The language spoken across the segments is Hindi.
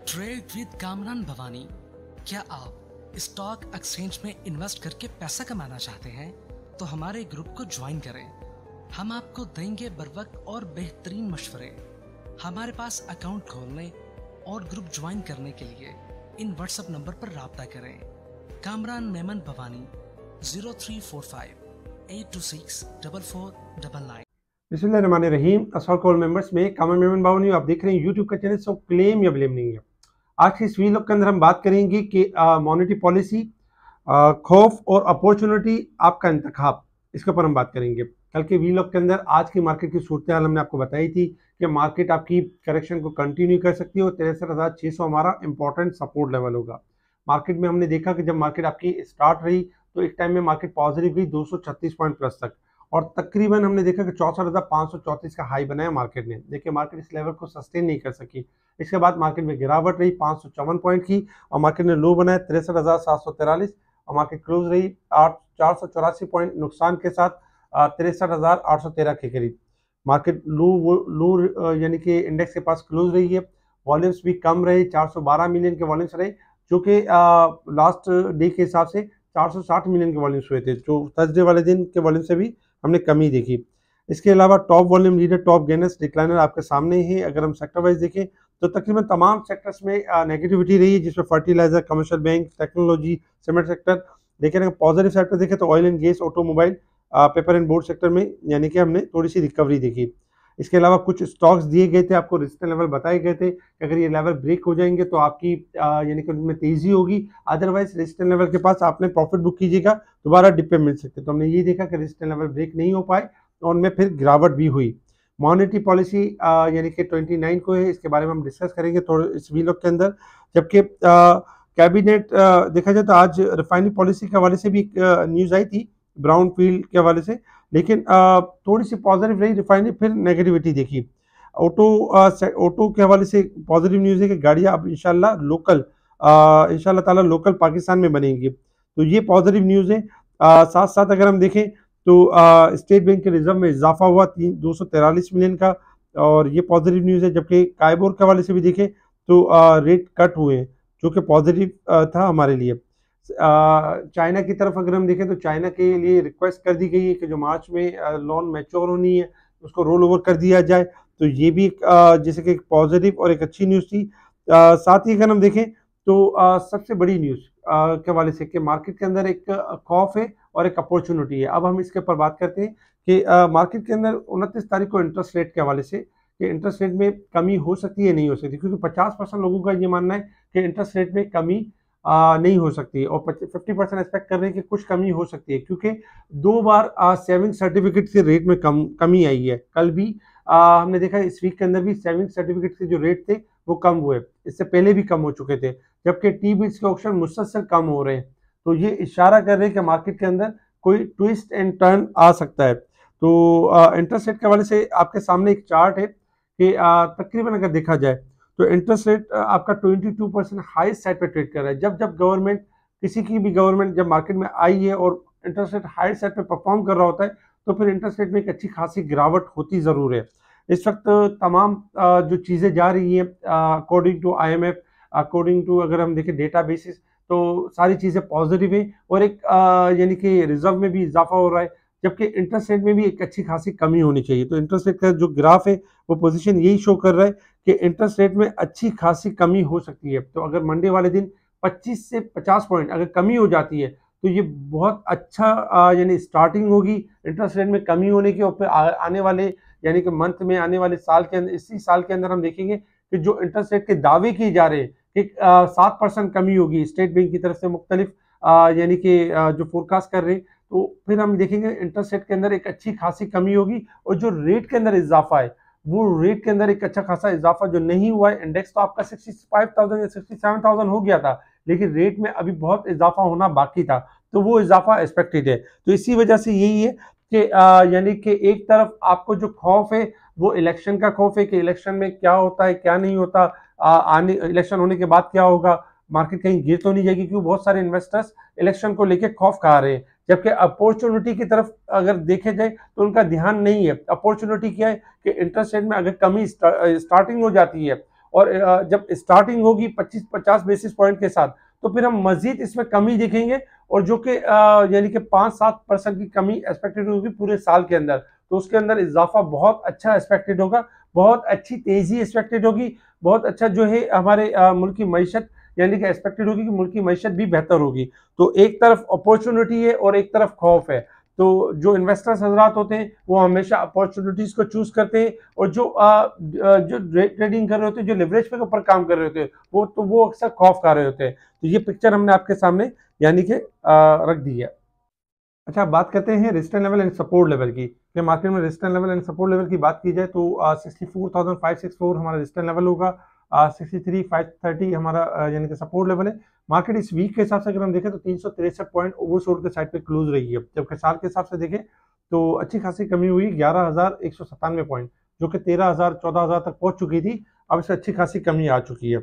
Trade with Kamran Bhavani. क्या आप स्टॉक एक्सचेंज में इन्वेस्ट करके पैसा कमाना चाहते हैं तो हमारे ग्रुप को ज्वाइन करें। हम आपको देंगे बर वक्त और बेहतरीन मशवरे। हमारे पास अकाउंट खोलने और ग्रुप ज्वाइन करने के लिए इन व्हाट्सएप नंबर पर राब्ता करें। कामरान मेमन भवानी 0345 826 4499। बिस्मिल्लाहिर्रहमानिर्रहीम। अस्सलाम वालेकुम मेंबर्स में कामरान मेमन भवानी आप देख रहे हैं यूट्यूब का चैनल। सब क्लेम या ब्लेम नहीं है। आज की इस वीडियो के अंदर हम बात करेंगे कि मॉनेटरी पॉलिसी, खौफ और अपॉर्चुनिटी, आपका इंतखाब, इसके ऊपर हम बात करेंगे। कल के वीडियो के अंदर आज की मार्केट की सूरत हाल हमने आपको बताई थी कि मार्केट आपकी करेक्शन को कंटिन्यू कर सकती है और 63,600 हमारा इंपॉर्टेंट सपोर्ट लेवल होगा। मार्केट में हमने देखा कि जब मार्केट आपकी स्टार्ट रही तो एक टाइम में मार्केट पॉजिटिव गई 236 पॉइंट प्लस तक, और तकरीबन हमने देखा कि 64,534 का हाई बनाया मार्केट ने। देखिए मार्केट इस लेवल को सस्टेन नहीं कर सकी। इसके बाद मार्केट में गिरावट रही 554 पॉइंट की और मार्केट ने लो बनाया 63,743 और मार्केट क्लोज रही 484 पॉइंट नुकसान के साथ 63,813 के करीब। मार्केट लो यानी कि इंडेक्स के पास क्लोज रही है। वॉल्यूम्स भी कम रहे, 412 मिलियन के वॉल्यूम्स रहे, जो कि लास्ट डे के हिसाब से 460 मिलियन के वॉल्यूम्स हुए थे, जो थर्सडे वाले दिन के वॉल्यूम से भी हमने कमी देखी। इसके अलावा top volume leader, top gainers, decliner आपके सामने ही। अगर हम सेक्टर वाइज देखें तो तकरीबन तमाम सेक्टर्स में नेगेटिविटी रही, जिसमें fertiliser, commercial bank, technology, cement sector. लेकिन अगर पॉजिटिव सेक्टर देखें तो oil and gas, automobile, paper and board sector में यानी कि हमने थोड़ी सी रिकवरी देखी। इसके अलावा कुछ स्टॉक्स दिए गए थे, आपको रेजिस्टेंस लेवल बताए गए थे कि अगर ये लेवल ब्रेक हो जाएंगे तो आपकी यानी कि उनमें तेजी होगी, अदरवाइज रेजिस्टेंस लेवल के पास आपने प्रॉफिट बुक कीजिएगा, दोबारा डिप पे मिल सकते। तो हमने ये देखा कि रेजिस्टेंस लेवल ब्रेक नहीं हो पाए और उनमें फिर गिरावट भी हुई। मॉनेटरी पॉलिसी यानी कि 29 को है, इसके बारे में हम डिस्कस करेंगे थोड़े इस वीडियो के अंदर। जबकि कैबिनेट देखा जाए तो आज रिफाइनरी पॉलिसी के हवाले से भी न्यूज़ आई थी, ब्राउन फील्ड के हवाले से, लेकिन थोड़ी सी पॉजिटिव रही रिफाइनरी, फिर नेगेटिविटी देखी। ऑटो के हवाले से पॉजिटिव न्यूज़ है कि गाड़ियाँ अब इंशाल्लाह ताला लोकल पाकिस्तान में बनेंगी, तो ये पॉजिटिव न्यूज़ है। साथ साथ अगर हम देखें तो स्टेट बैंक के रिजर्व में इजाफा हुआ 243 मिलियन का, और ये पॉजिटिव न्यूज़ है। जबकि काइबोर के हवाले से भी देखें तो रेट कट हुए हैं, जो कि पॉजिटिव था हमारे लिए। चाइना की तरफ अगर हम देखें तो चाइना के लिए रिक्वेस्ट कर दी गई है कि जो मार्च में लोन मैच्योर होनी है उसको रोल ओवर कर दिया जाए, तो ये भी जैसे कि एक पॉजिटिव और एक अच्छी न्यूज़ थी। साथ ही अगर हम देखें तो सबसे बड़ी न्यूज़ के हवाले से कि मार्केट के अंदर एक खौफ है और एक अपॉर्चुनिटी है। अब हम इसके ऊपर बात करते हैं कि मार्केट के अंदर 29 तारीख को इंटरेस्ट रेट के हवाले से कि इंटरेस्ट रेट में कमी हो सकती है नहीं हो सकती, क्योंकि 50% लोगों का ये मानना है कि इंटरेस्ट रेट में कमी नहीं हो सकती और 50% एक्सपेक्ट कर रहे हैं कि कुछ कमी हो सकती है, क्योंकि 2 बार सेविंग सर्टिफिकेट के रेट में कमी आई है। कल भी हमने देखा इस वीक के अंदर भी सेविंग सर्टिफिकेट के जो रेट थे वो कम हुए, इससे पहले भी कम हो चुके थे, जबकि टी बिल्स के ऑप्शन मुसलसल कम हो रहे हैं। तो ये इशारा कर रहे हैं कि मार्केट के अंदर कोई ट्विस्ट एंड टर्न आ सकता है। तो इंटरेस्ट रेट के हवाले से आपके सामने एक चार्ट है कि तकरीबन अगर देखा जाए तो इंटरेस्ट रेट आपका 22% हाई साइड पे ट्रेड कर रहा है। जब जब गवर्नमेंट, किसी की भी गवर्नमेंट जब मार्केट में आई है और इंटरेस्ट रेट हाई साइड पे परफॉर्म कर रहा होता है, तो फिर इंटरेस्ट रेट में एक अच्छी खासी गिरावट होती ज़रूर है। इस वक्त तमाम जो चीज़ें जा रही हैं according to IMF, according to अगर हम देखें डेटा बेसिस, तो सारी चीज़ें पॉजिटिव हैं और एक यानी कि रिजर्व में भी इजाफा हो रहा है, जबकि इंटरेस्ट रेट में भी एक अच्छी खासी कमी होनी चाहिए। तो इंटरेस्ट रेट का जो ग्राफ है वो पोजीशन यही शो कर रहा है कि इंटरेस्ट रेट में अच्छी खासी कमी हो सकती है। तो अगर मंडे वाले दिन 25 से 50 पॉइंट अगर कमी हो जाती है तो ये बहुत अच्छा यानी स्टार्टिंग होगी इंटरेस्ट रेट में कमी होने की, और फिर आने वाले यानी कि मंथ में, आने वाले साल के अंदर, इसी साल के अंदर हम देखेंगे कि जो इंटरेस्ट रेट के दावे किए जा रहे हैं कि 7% कमी होगी स्टेट बैंक की तरफ से, मुख्तलिफ यानी कि जो फोरकास्ट कर रहे हैं, तो फिर हम देखेंगे इंटरेस्ट रेट के अंदर एक अच्छी खासी कमी होगी। और जो रेट के अंदर इजाफा है वो रेट के अंदर एक अच्छा खासा इजाफा जो नहीं हुआ है। इंडेक्स तो आपका 65,000 या 67,000 हो गया था, लेकिन रेट में अभी बहुत इजाफा होना बाकी था, तो वो इजाफा एक्सपेक्टेड है। तो इसी वजह से यही है कि यानी कि एक तरफ आपको जो खौफ है वो इलेक्शन का खौफ है कि इलेक्शन में क्या होता है क्या नहीं होता, आने इलेक्शन होने के बाद क्या होगा, मार्केट कहीं गिर तो नहीं जाएगी, क्योंकि बहुत सारे इन्वेस्टर्स इलेक्शन को लेके खौफ खा रहे हैं। जबकि अपॉर्चुनिटी की तरफ अगर देखे जाए तो उनका ध्यान नहीं है। अपॉर्चुनिटी क्या है कि इंटरेस्ट रेट में अगर कमी स्टार्टिंग हो जाती है और जब स्टार्टिंग होगी 25-50 बेसिस पॉइंट के साथ, तो फिर हम मजीद इसमें कमी देखेंगे, और जो कि यानी कि 5-7% की कमी एक्सपेक्टेड होगी पूरे साल के अंदर। तो उसके अंदर इजाफा बहुत अच्छा एक्सपेक्टेड होगा, बहुत अच्छी तेजी एक्सपेक्टेड होगी, बहुत अच्छा जो है हमारे मुल्क की मईशत यानी कि एक्सपेक्टेड होगी कि मुल्क की मईशत भी बेहतर होगी। तो एक तरफ अपॉर्चुनिटी है और एक तरफ खौफ है। तो जो इन्वेस्टर्स हजरात होते हैं वो हमेशा अपॉर्चुनिटीज को चूज करते हैं, और जो ट्रेडिंग कर रहे होते हैं, जो लिवरेज पे ऊपर काम कर रहे होते हैं, वो अक्सर खौफ खा रहे होते हैं। तो ये पिक्चर हमने आपके सामने यानी कि रख दी है। अच्छा, बात करते हैं resistance level and support level की, कि मार्केट में resistance level and support level की बात की जाए तो 64,564 हमारा रेजिस्टेंस लेवल होगा, 63,530 हमारा यानी कि सपोर्ट लेवल है। मार्केट इस वीक के हिसाब से अगर हम देखें तो 363 पॉइंट ओवरसोल्ड के साइड पे क्लोज रही है, जबकि साल के हिसाब से देखें तो अच्छी खासी कमी हुई, 11,197 पॉइंट, जो कि 13,000 14,000 तक पहुंच चुकी थी। अब इससे अच्छी खासी कमी आ चुकी है।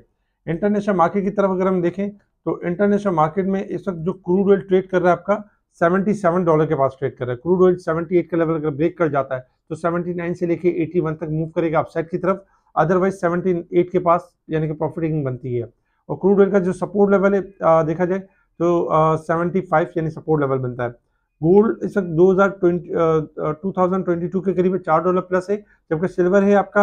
इंटरनेशनल मार्केट की तरफ अगर हम देखें तो इंटरनेशनल मार्केट में इस वक्त जो क्रूड ऑयल ट्रेड कर रहा है आपका $77 के पास ट्रेड कर रहा है। क्रूड ऑयल 78 का लेवल अगर ब्रेक कर जाता है तो 79 से लेके 81 तक मूव करेगा अपसाइड की तरफ, अदरवाइज 78 के पास यानी कि प्रॉफिटिंग बनती है। और क्रूड ऑयल का जो सपोर्ट लेवल है देखा जाए तो 75 यानी सपोर्ट लेवल बनता है। गोल्ड इस वक्त 2022 के करीब $4 प्लस है, जबकि सिल्वर है आपका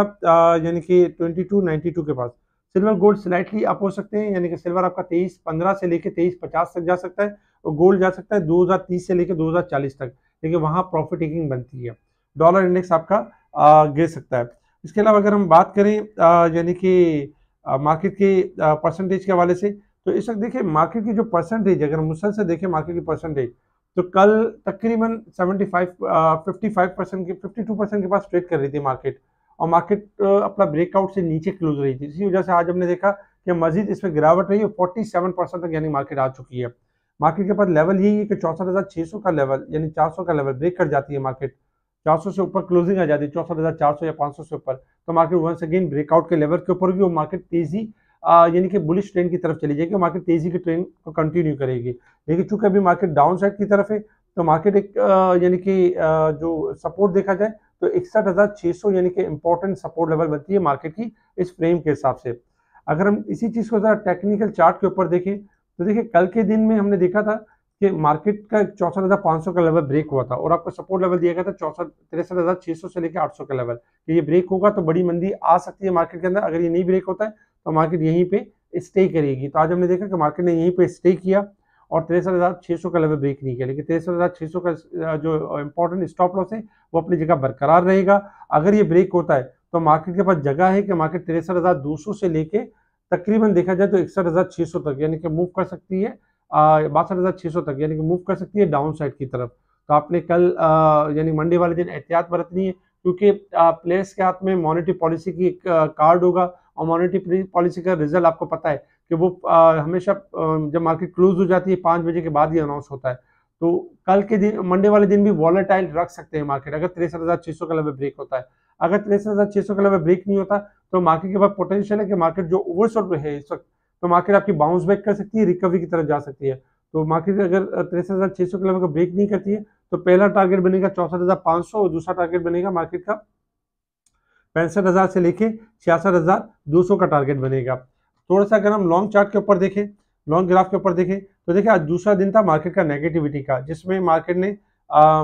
यानी कि 2292 के पास। सिल्वर गोल्ड स्लाइटली अप हो सकते हैं, यानी कि सिल्वर आपका 2315 से लेके 2350 तक जा सकता है, और गोल्ड जा सकता है 2030 से लेके 2040 तक, लेकिन वहां प्रॉफिट टेकिंग बनती है। डॉलर इंडेक्स आपका गिर सकता है। इसके अलावा अगर हम बात करें यानी कि मार्केट के परसेंटेज के हवाले से, तो इस वक्त देखिए मार्केट की जो परसेंटेज, अगर मुसल से देखें मार्केट की परसेंटेज, तो कल तकरीबन 55% के 52% के पास ट्रेड कर रही थी मार्केट, और मार्केट अपना ब्रेकआउट से नीचे क्लोज रही थी। इसी वजह से आज हमने देखा कि मजीद इसमें गिरावट रही है, 47% तक यानी मार्केट आ चुकी है। मार्केट के पास लेवल यही है कि 64,600 का लेवल यानी 400 का लेवल ब्रेक कर जाती है मार्केट, 400 से ऊपर क्लोजिंग आ जाती है, 64,400 या 500 से ऊपर, तो मार्केट वंस अगेन ब्रेकआउट के लेवल के ऊपर भी वो मार्केट तेजी यानी कि बुलिश ट्रेंड की तरफ चली जाएगी, मार्केट तेजी की ट्रेंड को कंटिन्यू करेगी। लेकिन चूंकि अभी मार्केट डाउन साइड की तरफ है, तो मार्केट एक यानी कि जो सपोर्ट देखा जाए तो 61,600 यानी कि इंपॉर्टेंट सपोर्ट लेवल बनती है मार्केट की इस फ्रेम के हिसाब से। अगर हम इसी चीज को जरा टेक्निकल चार्ट के ऊपर देखें तो देखिए कल के दिन में हमने देखा था कि मार्केट का 64,500 का लेवल ब्रेक हुआ था, और आपको सपोर्ट लेवल दिया गया था 63,600 से लेकर 800 का लेवल, कि ये ब्रेक होगा तो बड़ी मंदी आ सकती है मार्केट के अंदर। अगर ये नहीं ब्रेक होता है तो मार्केट यहीं पे स्टे करेगी। तो आज हमने देखा कि मार्केट ने यहीं पे स्टे किया और 63,600 का लेवल ब्रेक नहीं किया, लेकिन 63,600 का जो इंपॉर्टेंट स्टॉप लॉस है वो अपनी जगह बरकरार रहेगा। अगर ये ब्रेक होता है तो मार्केट के पास जगह है कि मार्केट 63,200 से लेके तकरीबन देखा जाए तो 61,600 तक यानी कि मूव कर सकती है, 62,600 तक यानी कि मूव कर सकती है डाउन साइड की तरफ। तो आपने कल यानी मंडे वाले दिन एहतियात बरतनी है, क्योंकि प्लेयर्स के हाथ में मॉनेटरी पॉलिसी की एक कार्ड होगा, और मॉनेटरी पॉलिसी का रिजल्ट आपको पता है कि वो हमेशा जब मार्केट क्लोज हो जाती है 5 बजे के बाद ही अनाउंस होता है। तो कल के दिन मंडे वाले दिन भी वॉलेटाइल रख सकते हैं मार्केट, अगर 63,600 का लेवल ब्रेक होता है। अगर 63,600 का लेवल ब्रेक नहीं होता तो मार्केट के पास पोटेंशियल है कि मार्केट जो ओवरसोल्ड है इस वक्त, तो मार्केट आपकी बाउंस बैक कर सकती है, रिकवरी की तरफ जा सकती है। तो मार्केट अगर 63,600 के लेवल को ब्रेक नहीं करती है तो पहला टारगेट बनेगा 64,500 और दूसरा टारगेट बनेगा मार्केट का 65,000 से लेके 66,200 का टारगेट बनेगा। थोड़ा सा अगर हम लॉन्ग चार्ट के ऊपर देखें, लॉन्ग ग्राफ के ऊपर देखें, तो देखिए आज दूसरा दिन था मार्केट का नेगेटिविटी का, जिसमें मार्केट ने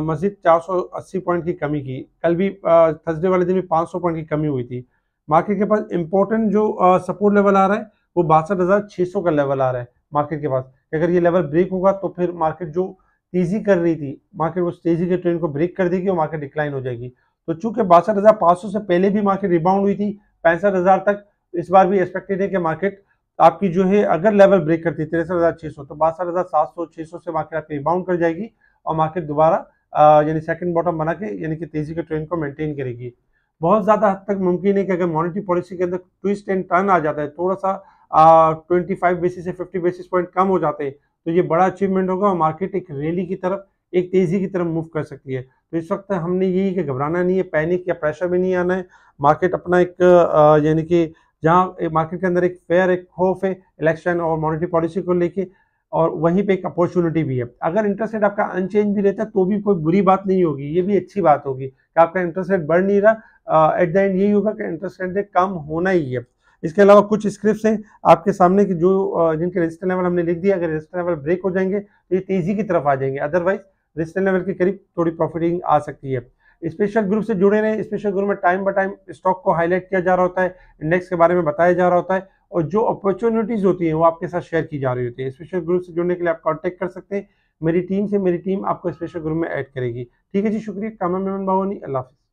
मजीद 480 पॉइंट की कमी की। कल भी थर्सडे वाले दिन भी 500 पॉइंट की कमी हुई थी। मार्केट के पास इंपॉर्टेंट जो सपोर्ट लेवल आ रहा है वो 62,600 का लेवल आ रहा है मार्केट के पास। अगर ये लेवल ब्रेक होगा तो फिर मार्केट जो तेजी कर रही थी, मार्केट उस तेजी के ट्रेंड को ब्रेक कर देगी और मार्केट डिक्लाइन हो जाएगी। तो चूंकि 62,500 से पहले भी मार्केट रिबाउंड हुई थी 65,000 तक, इस बार भी एक्सपेक्टेड है कि मार्केट आपकी जो है अगर लेवल ब्रेक करती है 63,600 तो 62,700 600 से मार्केट आपकी रिबाउंड कर जाएगी, और मार्केट दोबारा यानी सेकंड बॉटम बना के यानी कि तेजी के ट्रेंड को मेंटेन करेगी। बहुत ज्यादा हद तक मुमकिन है कि अगर मॉनेटरी पॉलिसी के अंदर ट्विस्ट एंड टर्न आ जाता है, थोड़ा सा 25 बेसिस से 50 बेसिस पॉइंट कम हो जाते हैं, तो ये बड़ा अचीवमेंट होगा और मार्केट एक रैली की तरफ, एक तेजी की तरफ मूव कर सकती है। तो इस वक्त हमने यही कि घबराना नहीं है, पैनिक या प्रेशर में नहीं आना है। मार्केट अपना एक यानी कि जहाँ मार्केट के अंदर एक फेयर, एक खौफ है इलेक्शन और मॉनेटरी पॉलिसी को लेके, और वहीं पे एक अपॉर्चुनिटी भी है। अगर इंटरेस्ट रेट आपका अनचेंज भी रहता है तो भी कोई बुरी बात नहीं होगी, ये भी अच्छी बात होगी कि आपका इंटरेस्ट रेट बढ़ नहीं रहा। एट द एंड यही होगा कि इंटरेस्ट रेट कम होना ही है। इसके अलावा कुछ स्क्रिप्ट्स हैं आपके सामने की जो जिनके रजिस्टर लेवल हमने लिख दिया, अगर रजिस्टर लेवल ब्रेक हो जाएंगे तो ये तेजी की तरफ आ जाएंगे, अदरवाइज रजिस्टर लेवल के करीब थोड़ी प्रॉफिटिंग आ सकती है। स्पेशल ग्रुप से जुड़े रहे, स्पेशल ग्रुप में टाइम बाय टाइम स्टॉक को हाईलाइट किया जा रहा होता है, इंडेक्स के बारे में बताया जा रहा होता है, और जो अपॉर्चुनिटीज होती हैं वो आपके साथ शेयर की जा रही होती है। स्पेशल ग्रुप से जुड़ने के लिए आप कांटेक्ट कर सकते हैं मेरी टीम से, मेरी टीम आपको स्पेशल ग्रुप में ऐड करेगी। ठीक है जी, शुक्रिया। कामरान मेमन बावनी, अल्लाह हाफिज़।